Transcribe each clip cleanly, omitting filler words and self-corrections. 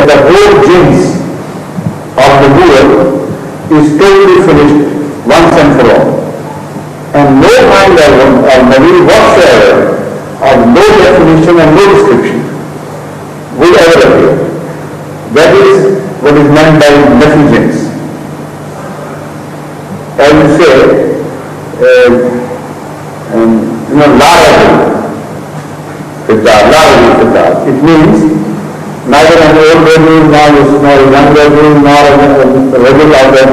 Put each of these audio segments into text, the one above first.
the whole genes of the world is totally finished once and for all. And no kind of Nabi whatsoever of no definition and no description will ever appear. That is what is meant by negligence. As you say, la rajul, it means neither an old rajul nor a young rajul nor a rajul of the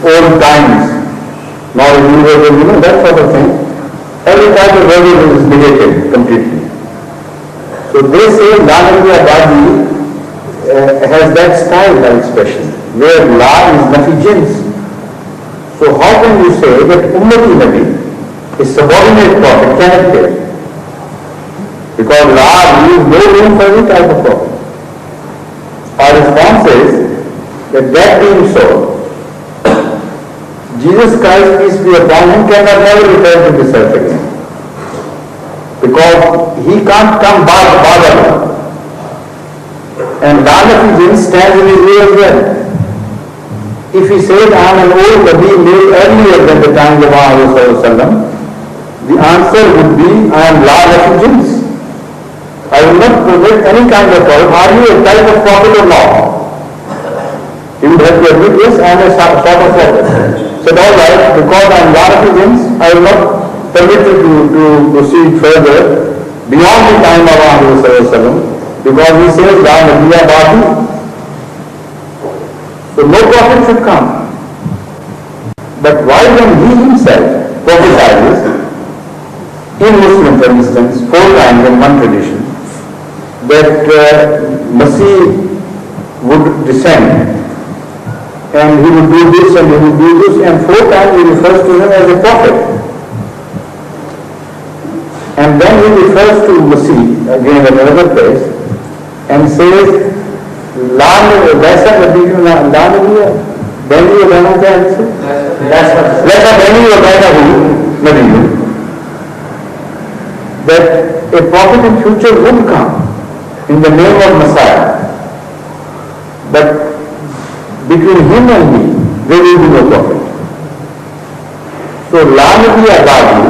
old times nor a new rajul, that sort of thing. Every type of rajul is negated completely. So they say la nabi abadi has that style of expression where la is nafi jins. So how can you say that ummati nabi is subordinate prophet cannot be? Because la leaves no room for any type of prophet. Our response is that being so, Jesus Christ, peace be upon him, cannot never return to this earth again. Because he can't come back. And Lanafi Jinn stands in his way as well. If he says, I am an old Nabi made earlier than the time of Muhammad, the answer would be, I am Lanafi Jinns. I will not permit any kind of prophet. Are you a type of prophet or not? He would have to admit, yes, I am a sort of prophet. Said, all right, because I am Lanafi Jinns, I will not permit you to proceed further beyond the time of Muhammad, because he says, La Nabiya Ba'di. So no prophet should come. But why when he himself prophesies, in Muslim for instance, 4 times in one tradition, that Masih would descend and he would do this and he would do this, and 4 times he refers to him as a prophet. And then he refers to Masih, again at another place, and says, La Nabiya, Bani wa Bana kya is it? Lasa Bani wa Bana hu, Nabiya. That a prophet in future would come in the name of Messiah. But between him and me, there will be no prophet. So La Nabiya Ba'di,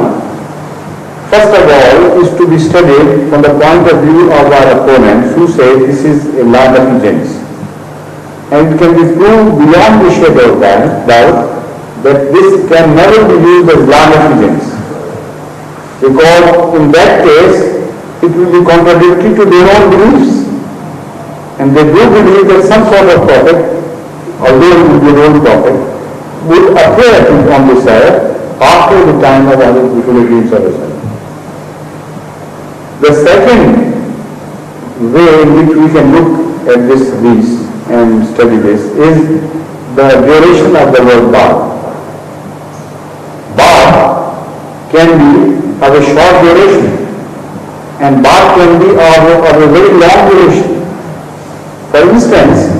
first of all, is to be studied from the point of view of our opponents who say this is a La Nabi Jins. And it can be proved beyond the shadow of doubt that this can never be used as La Nabi Jins. Because in that case, it will be contradictory to their own beliefs. And they do believe that some sort of prophet, although it is their own prophet, would appear on this earth after the time of Hadhrat Mirza Tahir Ahmed. The second way in which we can look at this and study this is the duration of the word Ba'd. Ba'd can be of a short duration and Ba'd can be of a very long duration. For instance,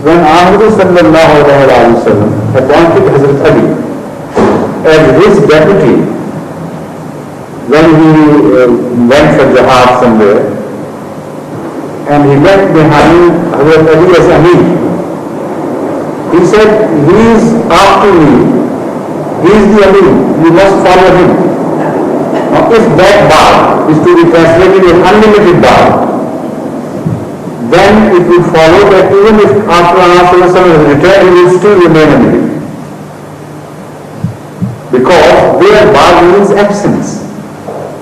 when Ahmad sallallahu alayhi wa sallam appointed Hazrat Ali as his deputy when he went for jihad somewhere, and he left behind Hadhrat Ali as Amir. He said, he is after me, he is the Amir, you must follow him. Now if that bar is to be translated as unlimited bar, then it would follow that even if after Muhammad has returned, he will still remain Amir. Because their bar means absence.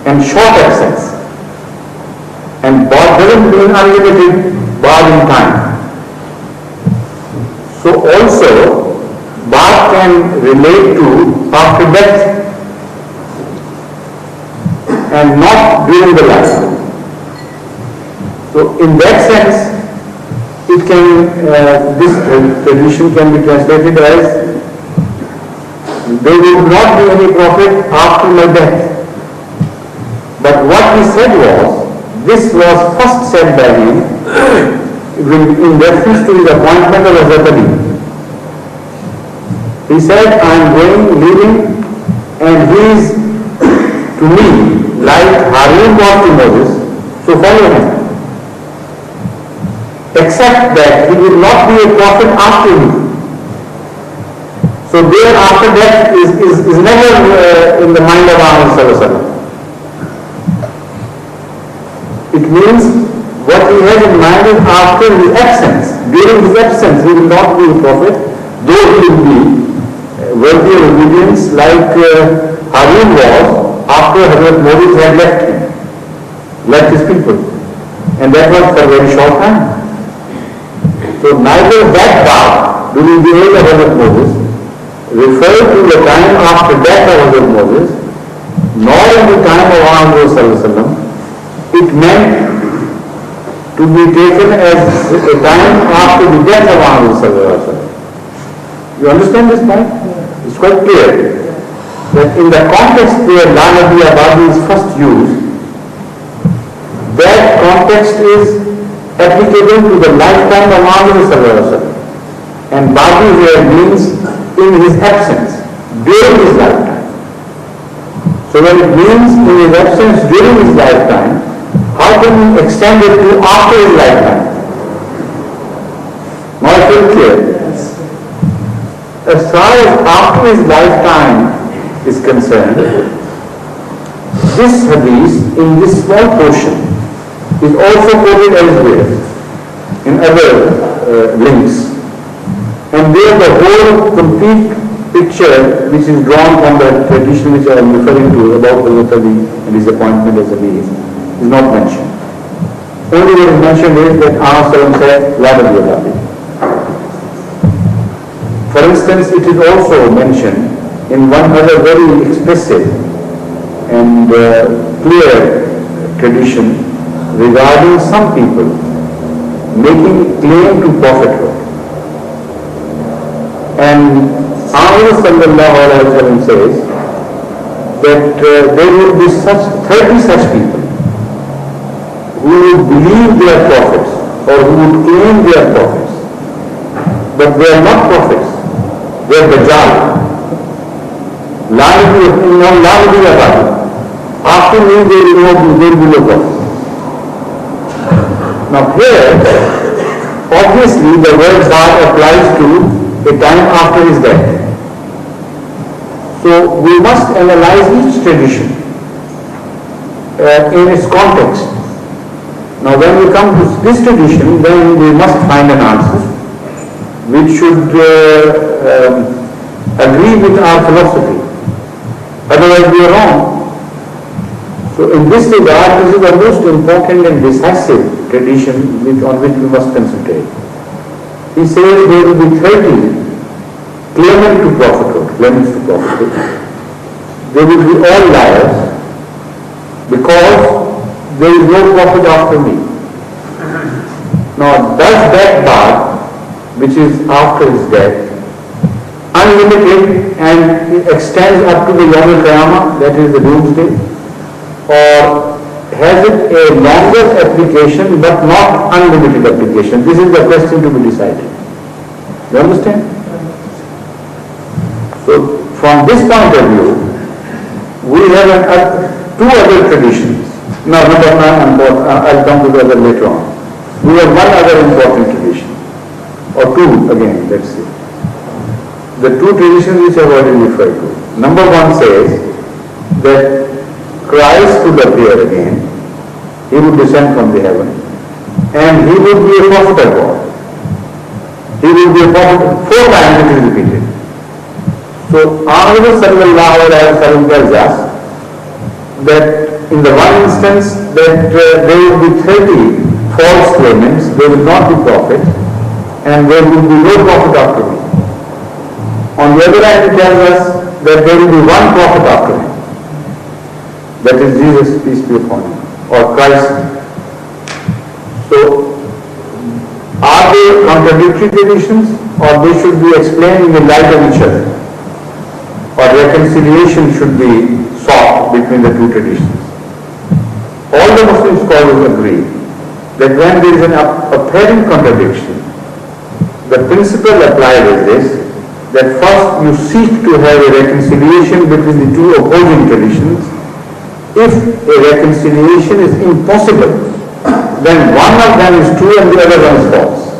And short absence. And Ba'd doesn't mean unlimited Ba'd in time. So also, Ba'd can relate to after death and not during the life. So in that sense, it can, this tradition can be translated as, there will not be any prophet after my death. But what he said was, this was first said by him in reference to his appointment of Hazrat Ali. He said, I am leaving, and he is to me like Harun was to Moses, so follow him. accept that he will not be a prophet after me. So there after that is never in the mind of Muhammad sallallahu alaihi wasallam. It means what he has in mind is after his absence. During his absence he will not be a prophet, though he will be worthy of obedience like Harun was after Hadhrat Moses had left his people. And that was for a very short time. So neither that part during the age of Hadhrat Moses referred to the time after death of Hadhrat Moses, nor in the time of Muhammad sallallahu alaihi wasallam. It meant to be taken as a time after the death of Muhammad sallallahu alaihi wasallam. You understand this point? It's quite clear that in the context where La Nabi Abadi is first used, that context is applicable to the lifetime of Muhammad sallallahu alaihi wasallam. And Badi here means in his absence, during his lifetime. So when it means in his absence during his lifetime, how can we extend it to after his lifetime? Now I feel clear. As far as after his lifetime is concerned, this hadith in this small portion is also quoted elsewhere in other links. And there the whole complete picture which is drawn from the tradition which I am referring to about Hazrat Ali and his appointment as Amir is not mentioned. Only what is mentioned is that Ahmad said, La Nabi Abadi. For instance, it is also mentioned in one other very explicit and clear tradition regarding some people making claim to prophethood. And Ahmad sallallahu alaihi wasallam says that there will be 30 such people who would believe they are prophets or who would claim they are prophets, but they are not prophets. They are Dajjal. La Nabi Abadi. After me there will be no prophet. Now here, obviously the word Bad applies to a time after his death. So we must analyze each tradition in its context. Now when we come to this tradition, then we must find an answer which should agree with our philosophy. Otherwise we are wrong. So in this regard, this is the most important and decisive tradition on which we must concentrate. He says there will be 30 claimants to prophethood. They will be all liars because there is no prophet after me. Now does that part, which is after his death, unlimited and it extends up to the Yawm al-Qiyamah, that is the doomsday, or has it a longer application but not unlimited application? This is the question to be decided. You understand? So from this point of view, we have two other traditions. Now I'll come to the other later on. We have one other important tradition, or two again, let's see. The two traditions which I have already referred to. Number one says that Christ would appear again, he would descend from the heaven, and he would be a prophet of God. He will be a prophet 4 times it is repeated. So Ahmad sallallahu alaihi wasallam tells us that in the one instance that there will be 30 false claimants, they will not be prophets, and there will be no prophet after me. On the other hand, he tells us that there will be one prophet after him. That is Jesus, peace be upon him, or Christ. So, are they contradictory traditions, or they should be explained in the light of each other? Or reconciliation should be sought between the two traditions? All the Muslim scholars agree that when there is an apparent contradiction, the principle applied is this, that first you seek to have a reconciliation between the two opposing traditions. If a reconciliation is impossible, then one of them is true and the other one is false.